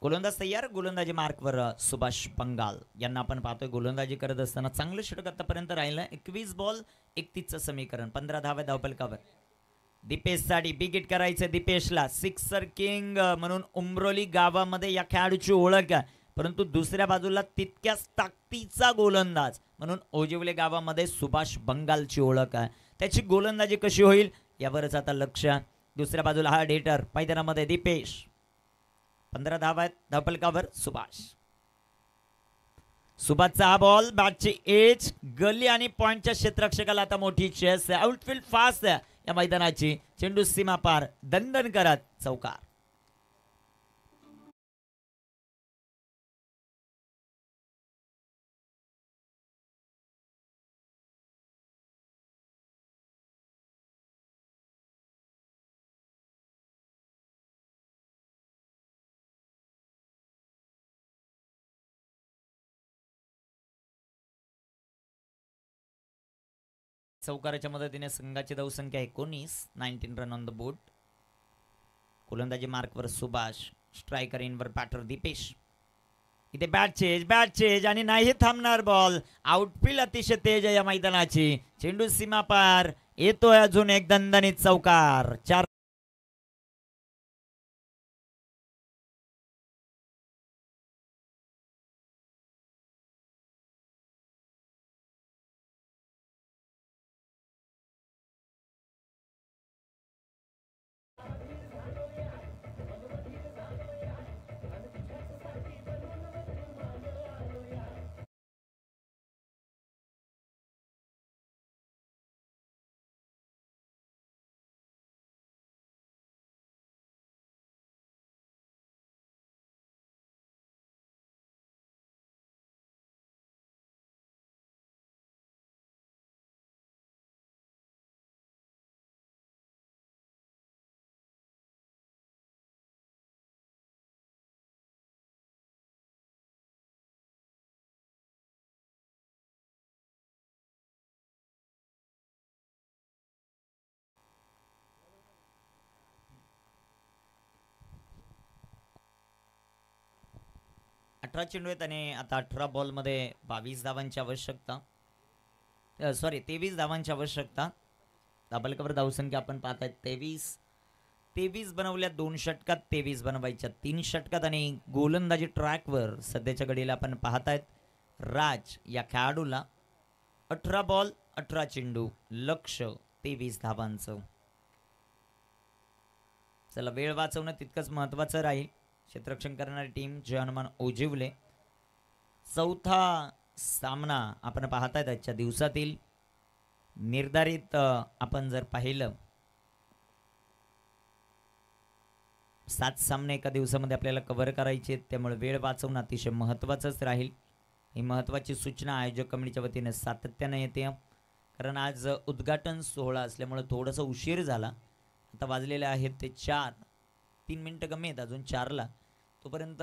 गोलंदाज तयार. गोलंदाजी मार्कवर सुभाष बंगाल यांना आपण पाहतोय गोलंदाजी करत असताना चांगलं षटक आतापर्यंत राहिलं. 21 बॉल 31चं समीकरण. 15 धावा धावपलकावर. दीपेशसाठी बिग हिट करायचं. दीपेशला सिक्सर किंग म्हणून उमरोली गावामध्ये या खेळाडूची ओळख आहे, परंतु दुसऱ्या बाजूला तितक्याच ताकदीचा गोलंदाज म्हणून ओजिवले गावामध्ये सुभाष बंगालची ओळख आहे. त्याची गोलंदाजी कशी होईल यावरच आता लक्ष. दुसऱ्या बाजूला हा डेटर मैदानामध्ये दीपेश. 15 धावा आहेत धावपलकावर. सुभाष सुभाषचा हा बॉल बॅटची एज गली आणि पॉइंटच्या क्षेत्ररक्षकाला आता मोठी चेस आहे. आउटफील्ड फास्ट आहे या मैदानाची. चेंडू सीमा पार दणदण करत चौकार. चौकाराच्या मदतीने संघाची धावसंख्या 19 रन ऑन द बोर्ड. गोलंदाजी मार्कवर सुभाष, स्ट्रायकर इनवर बॅटर दीपेश. इथे बॅट चेज आणि नाही थांबणार बॉल. आउटफील्ड अतिशय तेज आहे या मैदानाची. चेंडू सीमा पार येतोय अजून एक दणदणीत चौकार. 4 18 चेंडू आहेत आणि आता 18 बॉलमध्ये 22 धावांची आवश्यकता. सॉरी 23 धावांची आवश्यकता. डबल कव्हर धावसंख्या आपण पाहताय 23 बनवल्या 2 षटकात, 23 बनवायच्या 3 षटकात. आणि गोलंदाजी ट्रॅकवर सध्याच्या घडीला आपण पाहतायत राज या खेळाडूला 18 बॉल 18 चेंडू, लक्ष 23 धावांचं. चला, वेळ वाचवणं तितकंच महत्वाचं राहील. क्षेत्ररक्षण करणारी टीम जय हनुमान ओजिवले. चौथा सामना आपण पाहतायत आजच्या दिवसातील. निर्धारित आपण जर पाहिलं 7 सामने एका दिवसामध्ये आपल्याला कव्हर करायचे, त्यामुळे वेळ वाचवणं अतिशय महत्त्वाचंच राहील. ही महत्त्वाची सूचना आयोजक कमिटीच्या वतीने सातत्याने येते. कारण आज उद्घाटन सोहळा असल्यामुळे थोडंसं उशीर झाला. आता वाजलेले आहेत ते 4, 3 मिनटं कमी आहेत अजून 4ला. तोपर्यंत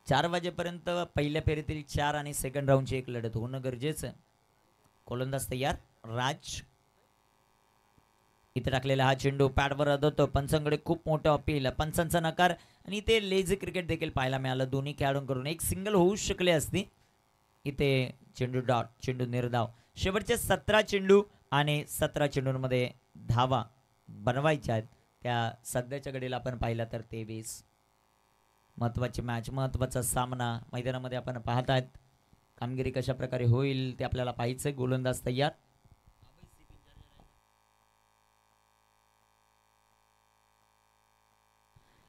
4 वाजेपर्यंत पहिल्या फेरीतील 4 आणि सेकंड राऊंडची एक लढत होणं गरजेचं आहे. गोलंदाज तयार राज. इथे टाकलेला हा चेंडू पॅडवर अडवतो. पंचांकडे खूप मोठं अपील, पंचांचा नकार आणि इथे लेझी क्रिकेट देखील पाहायला मिळालं. दोन्ही खेळाडूंकडून एक सिंगल होऊ शकले असती. इथे चेंडू डॉट, चेंडू निर्धाव. शेवटचे 17 चेंडू आणि 17 चेंडूंमध्ये धावा बनवायच्या आहेत. त्या सध्याच्या घडीला आपण पाहिला तर 23. महत्त्वाची मॅच, महत्त्वाचा सामना मैदानामध्ये आपण पाहतायत. कामगिरी कशा प्रकारे होईल ते आपल्याला पाहायचंय. गोलंदाज तयार.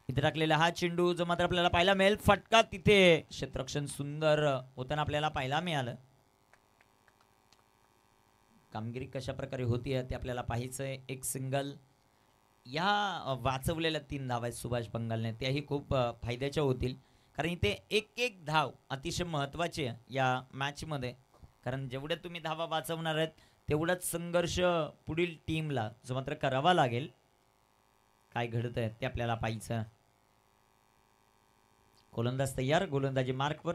इथे टाकलेला हा चेंडू जो मात्र आपल्याला पाहायला मिळेल फटका. तिथे क्षेत्ररक्षण सुंदर होताना आपल्याला पाहायला मिळालं. कामगिरी कशा प्रकारे होती ते आपल्याला पाहायचंय. एक सिंगल, या वाचवलेल्या 3 धावा आहेत सुभाष बंगालने, त्याही खूप फायद्याच्या होतील. कारण इथे एक धाव अतिशय महत्त्वाची आहे या मॅचमध्ये. कारण जेवढ्या तुम्ही धावा वाचवणार आहेत तेवढाच संघर्ष पुढील टीमला जो मात्र करावा लागेल. काय घडत आहे ते आपल्याला पाहायचं. गोलंदाज तयार, गोलंदाजी मार्कवर.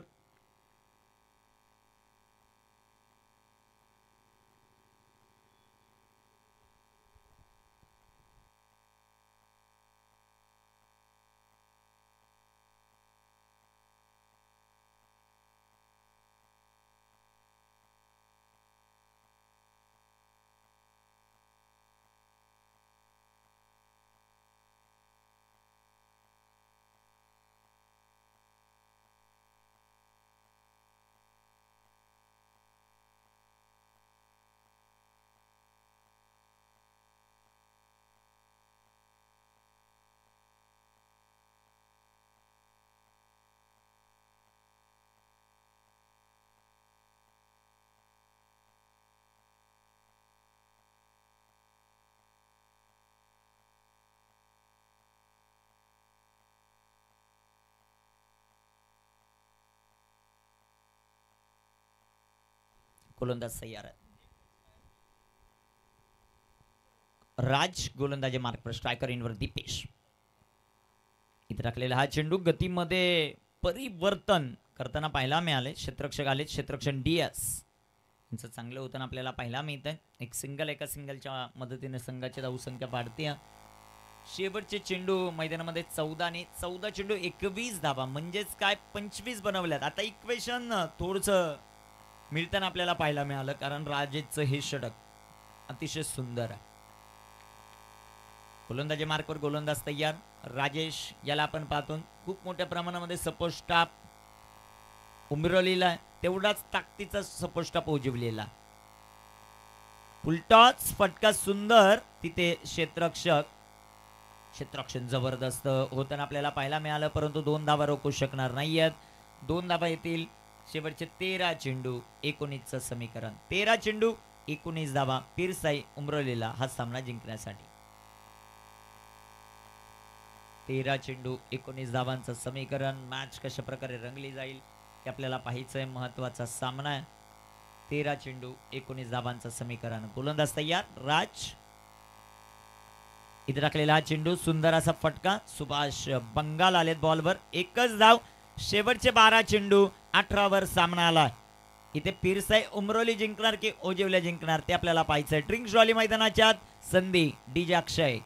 गोलंदाज तयार आहे. राज गोलंदाजी मार्कवर, स्ट्रायकर इनवर दीपेश. इथे टाकलेला हा चेंडू गतीमध्ये परिवर्तन करताना पाहायला मिळाले. क्षेत्ररक्षक आले, क्षेत्ररक्षण डीएस यांचं चांगलं होतं आपल्याला पाहायला मिळतंय. एक सिंगल, एका सिंगलच्या मदतीने संघाची धावसंख्या वाढते. शेवटचे चेंडू मैदानामध्ये 14 आणि 14 चेंडू 21 धावा, म्हणजेच काय 25 बनवल्यात. आता इक्वेशन थोडंसं मिळताना आपल्याला पाहायला मिळालं, कारण राजेशचं हे षटक अतिशय सुंदर आहे. गोलंदाजी मार्कवर गोलंदाज तयार. राजेश याला आपण पाहतो खूप मोठ्या प्रमाणामध्ये सपोर्ट स्टाफ उमरवलेला, तेवढाच ताकदीचा सपोर्ट स्टाफ उजवलेला. फुलटॉस फटका सुंदर, तिथे क्षेत्ररक्षण जबरदस्त होताना आपल्याला पाहायला मिळालं, परंतु 2 धावा रोखू शकणार नाहीयेत. 2 धावा येतील. शेवटचे 13 चेंडू 19चं समीकरण. 13 चेंडू 19 धावा पिरसाई उमरवलेला हा सामना जिंकण्यासाठी. 13 चेंडू 19 धावांचं समीकरण. मॅच कशा प्रकारे रंगली जाईल हे आपल्याला पाहायचंय. महत्वाचा सामना आहे. 13 चेंडू 19 धावांचं समीकरण. गोलंदाज तयार राज. इथे टाकलेला हा चेंडू, सुंदर असा फटका. सुभाष बंगाल आलेत बॉलवर. एकच धाव. शेवटचे 12 चेंडू 18 वर सामना आला. इथे पिरसाई उमरोली जिंकणार की ओजिवल्या जिंकणार ते आपल्याला पाहायचंय. ड्रिंक्स रॉली मैदानाच्या आत संधी डीजे अक्षय.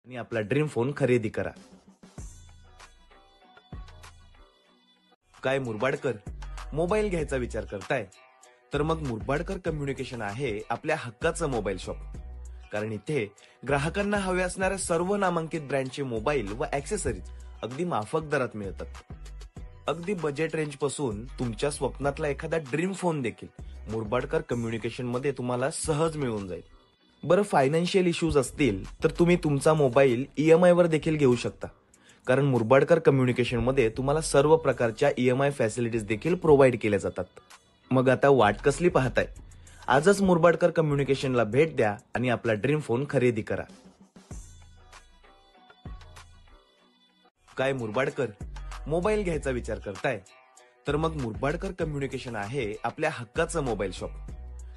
आणि आपला ड्रीम फोन खरेदी करा. काय मुरबाडकर मोबाईल घ्यायचा विचार करताय? तर मग मुरबाडकर कम्युनिकेशन आहे आपल्या हक्काचं मोबाईल शॉप. कारण इथे ग्राहकांना हवे असणाऱ्या सर्व नामांकित ब्रँडचे मोबाईल व ऍक्सेसरीज अगदी माफक दरात मिळतात. अगदी बजेट रेंज पासून तुमच्या स्वप्नातला एखादा ड्रीम फोन देखील मुरबाडकर कम्युनिकेशन मध्ये तुम्हाला सहज मिळून जाईल. बरं, फायनान्शियल इश्यूज असतील तर तुम्ही तुमचा मोबाईल EMI वर देखील घेऊ शकता. कारण मुरबाडकर कम्युनिकेशन मध्ये तुम्हाला सर्व प्रकारच्या EMI फॅसिलिटीज देखील प्रोव्हाइड केल्या जातात. मग आता वाट कसली पाहताय? आजच मुरबाडकर कम्युनिकेशनला भेट द्या आणि आपला ड्रीम फोन खरेदी करा. काय मुरबाडकर मोबाईल घ्यायचा विचार करताय? तर मग मुरबाडकर कम्युनिकेशन आहे आपल्या हक्काचं मोबाईल शॉप.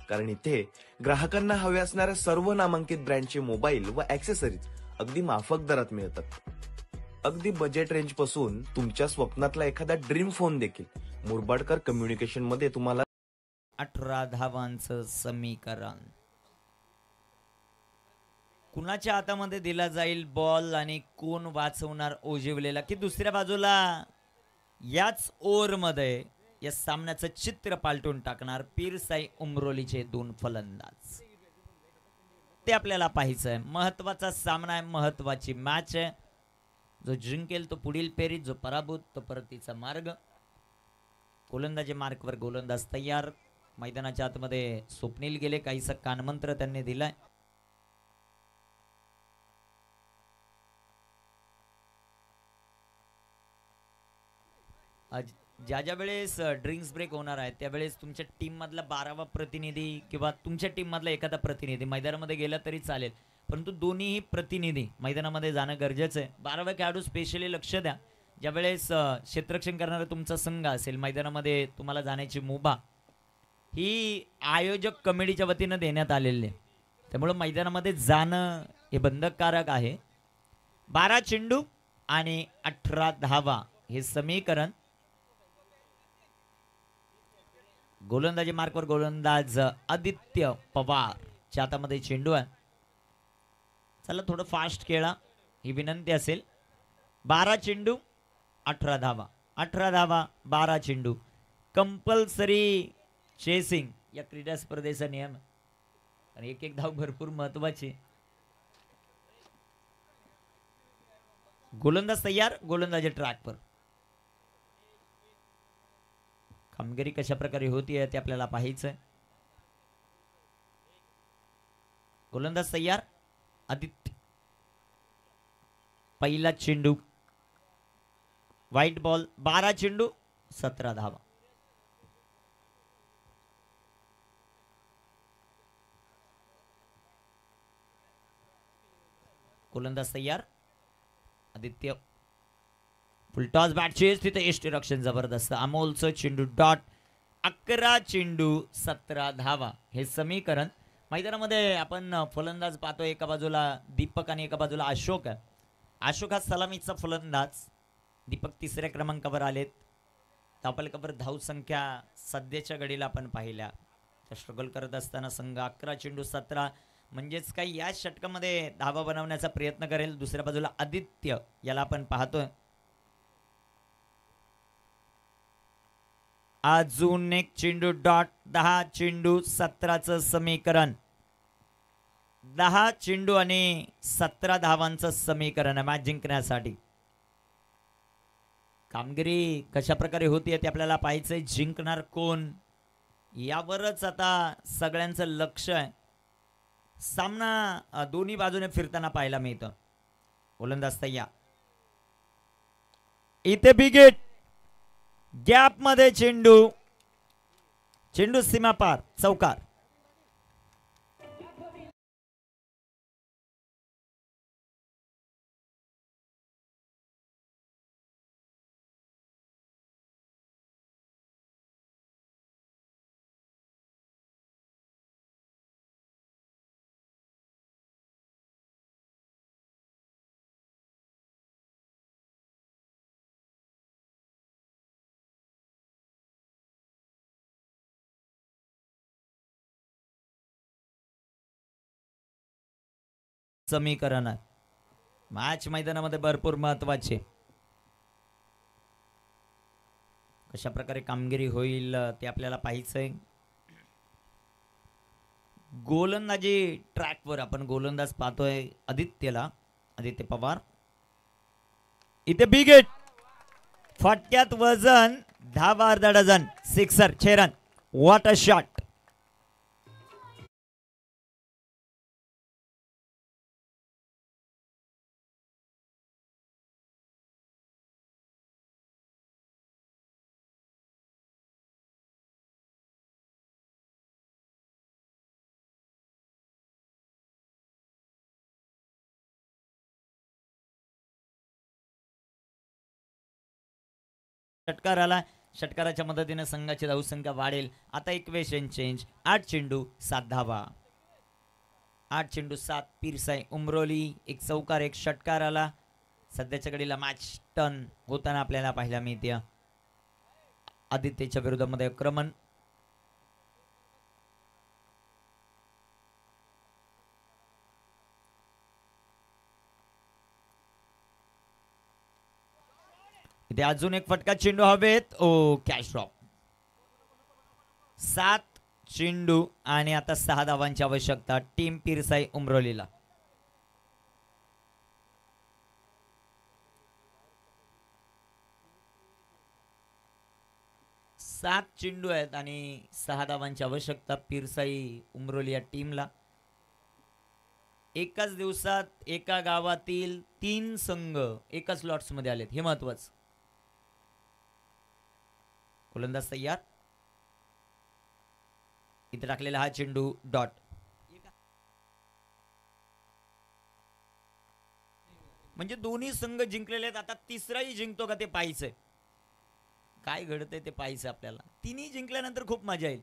कारण इथे ग्राहकांना हवे असणाऱ्या सर्व नामांकित ब्रँडचे मोबाईल व ऍक्सेसरीज अगदी माफक दरात मिळतात. अगदी बजेट रेंज पासून तुमच्या स्वप्नातला एखादा ड्रीम फोन देखील मुरबाडकर कम्युनिकेशन मध्ये तुम्हाला 18 धावांचं समीकरण. कुणाच्या हातामध्ये दिला जाईल बॉल आणि कोण वाचवणार ओजिवलेला, की दुसऱ्या बाजूला याच ओव्हरमध्ये या सामन्याचं चित्र पालटून टाकणार पिरसाई उमरोलीचे 2 फलंदाज, ते आपल्याला पाहायचंय. महत्वाचा सामना आहे, महत्वाची मॅच आहे. जो जिंकेल तो पुढील फेरीत, जो पराभूत तो परतीचा मार्ग. गोलंदाजी मार्कवर गोलंदाज तयार. मैदानाच्या आतमध्ये स्वप्नील गेले, काहीसा कानमंत्र त्यांनी दिलाय. ज्या वेळेस ड्रिंक्स ब्रेक होणार आहे त्यावेळेस तुमच्या टीम मधला 12वा प्रतिनिधी किंवा तुमच्या टीम मधला एखादा प्रतिनिधी मैदानामध्ये गेला तरी चालेल, परंतु दोन्हीही प्रतिनिधी मैदानामध्ये जाणं गरजेचं आहे. 12वा खेळाडू स्पेशली लक्ष द्या. ज्यावेळेस क्षेत्ररक्षण करणारा तुमचा संघ असेल मैदानामध्ये, तुम्हाला जाण्याची मुभा ही आयोजक कमिटीच्या वतीनं देण्यात आलेली आहे. त्यामुळे मैदानामध्ये जाणं हे बंधनकारक आहे. 12 चेंडू आणि 18 धावा हे समीकरण. गोलंदाजी मार्कवर गोलंदाज आदित्य पवार च्या हातामध्ये चेंडू आहे. चला थोडं फास्ट खेळा ही विनंती असेल. 12 चेंडू 18 धावा, 18 धावा 12 चेंडू. कंपल्सरी चेसिंग या क्रीडा स्पर्धेचा नियम. आणि एक एक धाव भरपूर महत्वाची. गोलंदाज तयार, गोलंदाजी ट्रॅकवर. कामगिरी कशा प्रकारे होती ते आपल्याला पाहायचंय. गोलंदाज तयार, आदित्य. पहिला चेंडू, व्हाईट बॉल, 12 चेंडू 17 धावा. गोलंदाज तयार, आदित्य. फुलटॉस बॅट चेस, तिथे एष्टी रक्षण जबरदस्त. अमोलचं चेंडू डॉट. 11 चेंडू 17 धावा. हे समीकरण मैदानामध्ये आपण फलंदाज पाहतो. एका बाजूला दीपक आणि एका बाजूला अशोक आहे. अशोक हा सलामीचा फलंदाज, दीपक तिसऱ्या क्रमांकावर आलेत. धावफलकावर धावसंख्या सध्याच्या घडीला आपण पाहिल्या स्ट्रगल करत असताना संघ 11 चेंडू 17, म्हणजेच काही या षटकामध्ये धावा बनवण्याचा प्रयत्न करेल. दुसऱ्या बाजूला आदित्य, याला आपण पाहतोय. अजून एक चेंडू डॉट. 10 चेंडू 17चं समीकरण. 10 चेंडू आणि 17 धावांचं समीकरण आहे मॅच जिंकण्यासाठी. कामगिरी कशा प्रकारे होती ते आपल्याला पाहायचंय. जिंकणार कोण यावरच आता सगळ्यांचं लक्ष आहे. सामना दोन्ही बाजूने फिरताना पाहायला मिळतं. गोलंदाज तयार, इथे बिगेट, गॅप मध्ये चेंडू, चेंडू सीमा पार, चौकार. समीकरण आहे मॅच मैदानामध्ये भरपूर महत्वाचे. कशा प्रकारे कामगिरी होईल ते आपल्याला पाहायचंय. गोलंदाजी ट्रॅकवर आपण गोलंदाज पाहतोय आदित्यला, आदित्य पवार. इथे बिगेट, फटक्यात वजन, धावा अर्धा dozen, sixer, 6 run. What a shot. षटकार आला. षटकाराच्या मदतीने संघाची धावसंख्या वाढेल. आता इक्वेशन चेंज. 8 चेंडू 7 धावा. 8 चेंडू 7. पिरसाई, उमरोली, एक चौकार, एक षटकार आला. सध्याच्या घडीला मॅच टर्न होताना आपल्याला पाहायला मिळते. आदित्यच्या विरोधामध्ये आक्रमण. इथे अजून एक फटका, चेंडू हवेत. ओ, कॅच ड्रॉप. 7 चेंडू आणि आता 6 धावांची आवश्यकता टीम पिरसाई उमरोलीला. सात चेंडू आहेत आणि 6 धावांची आवश्यकता पिरसाई उमरोली या टीमला. एकाच दिवसात एका गावातील 3 संघ एकाच लॉट्स मध्ये आलेत, हे महत्वाचं. गोलंदाज तयार, इथे टाकलेला हा चेंडू डॉट. म्हणजे दोन्ही संघ जिंकलेले आहेत. आता तिसराही जिंकतो का ते पाहायचंय. काय घडतंय ते पाहायचं आपल्याला. तिन्ही जिंकल्यानंतर खूप मजा येईल,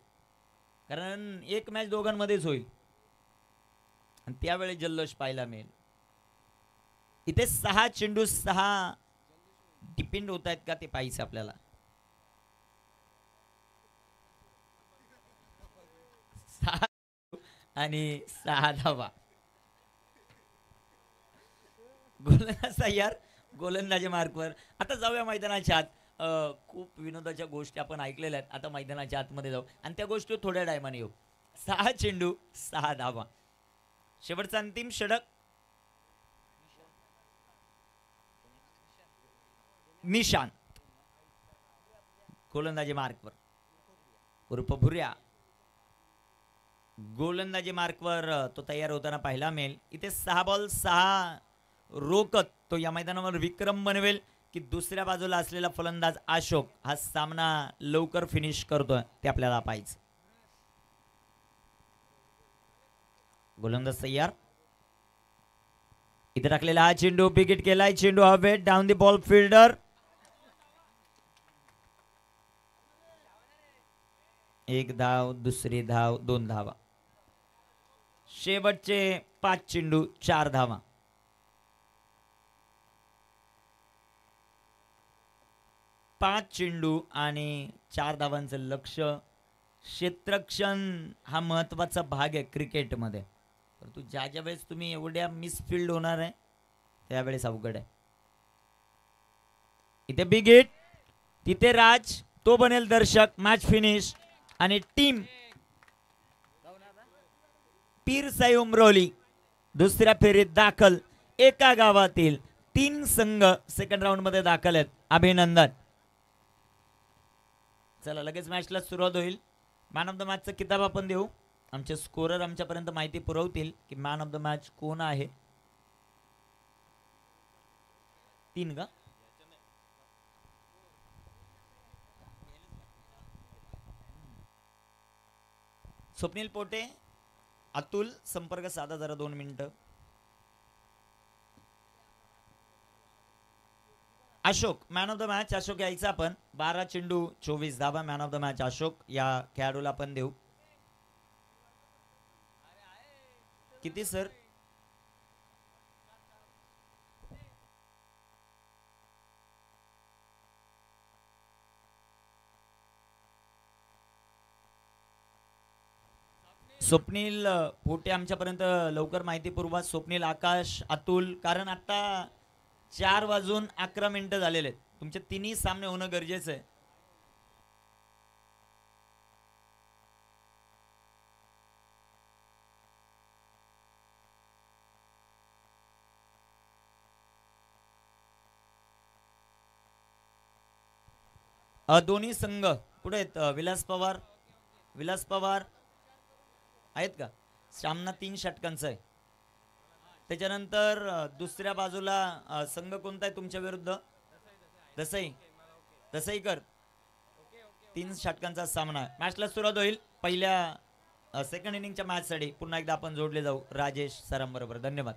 कारण एक मॅच दोघांमध्येच होईल आणि त्यावेळी जल्लोष पाहायला मिळेल. इथे 6 चेंडू 6 डिपेंड होत आहेत का ते पाहायचं आपल्याला. 6 आणि 6 धावा. गोलंदाज तयार, गोलंदाजी मार्कवर. आता जाऊया मैदानाच्या आत. खूप विनोदाच्या गोष्टी आपण ऐकलेल्या आहेत. आता मैदानाच्या आतमध्ये जाऊ आणि त्या गोष्टी थोड्या टायमाने येऊ. 6 चेंडू 6 धावा. शेवटचा अंतिम षटक निशांत गोलंदाजी मार्कवर उर्फ भुर्या. गोलंदाजी मार्कवर तो तयार होताना पाहायला मिळेल. इथे 6 बॉल 6 रोकत तो या मैदानावर विक्रम बनवेल की दुसऱ्या बाजूला असलेला फलंदाज अशोक हा सामना लवकर फिनिश करतोय ते आपल्याला पाहायचं. गोलंदाज तयार. इथे टाकलेला हा चेंडू विकेट केलाय. चेंडू हवेत डाऊन द बॉल फिल्डर. एक धाव दुसरी धाव 2 धावा. शेवटचे 5 चेंडू 4 धावा. पाच चेंडू आणि 4 धावांचं लक्ष. क्षेत्ररक्षण हा महत्वाचा भाग आहे क्रिकेटमध्ये. परंतु ज्या ज्या वेळेस तुम्ही एवढ्या मिसफिल्ड होणार आहे त्यावेळेस अवघड आहे. इथे बिग हिट. तिथे राज तो बनेल दर्शक. मॅच फिनिश आणि टीम पीरसाई उमरोली दुसऱ्या फेरीत दाखल. एका गावातील 3 संघ सेकंड राऊंड मध्ये दाखल आहेत. अभिनंदन. चला लगेच मॅचला सुरुवात होईल. मॅन ऑफ द मॅचचा किताब आपण देऊ. आमचे स्कोरर आमच्यापर्यंत माहिती पुरवतील की मॅन ऑफ द मॅच कोण आहे. 3 का स्वप्नील पोटे अतुल संपर्क साधा जरा 2 मिनिटं. Ashok man of the match. Ashok यायचा आपण. 12 चेंडू 24 धावा. Man of the match Ashok या खेळाडूला आपण देऊ. किती सर? स्वप्नील पोटे आमच्यापर्यंत लवकर माहिती पुरवा. स्वप्नील, आकाश, अतुल. कारण आता 4 वाजून 11 मिनिटं झालेले आहेत. तुमचे 3ही सामने होणं गरजेचं आहे. दोन्ही संघ पुढे आहेत. विलास पवार आहेत का? सामना 3 षटकांचा आहे. त्याच्यानंतर दुसऱ्या बाजूला संघ कोणता आहे तुमच्या विरुद्ध? दसईकर. 3 षटकांचा सामना. मॅचला सुरुवात होईल. पहिल्या सेकंड इनिंगच्या मॅचसाठी पुन्हा एकदा आपण जोडले जाऊ राजेश सरांबरोबर. धन्यवाद.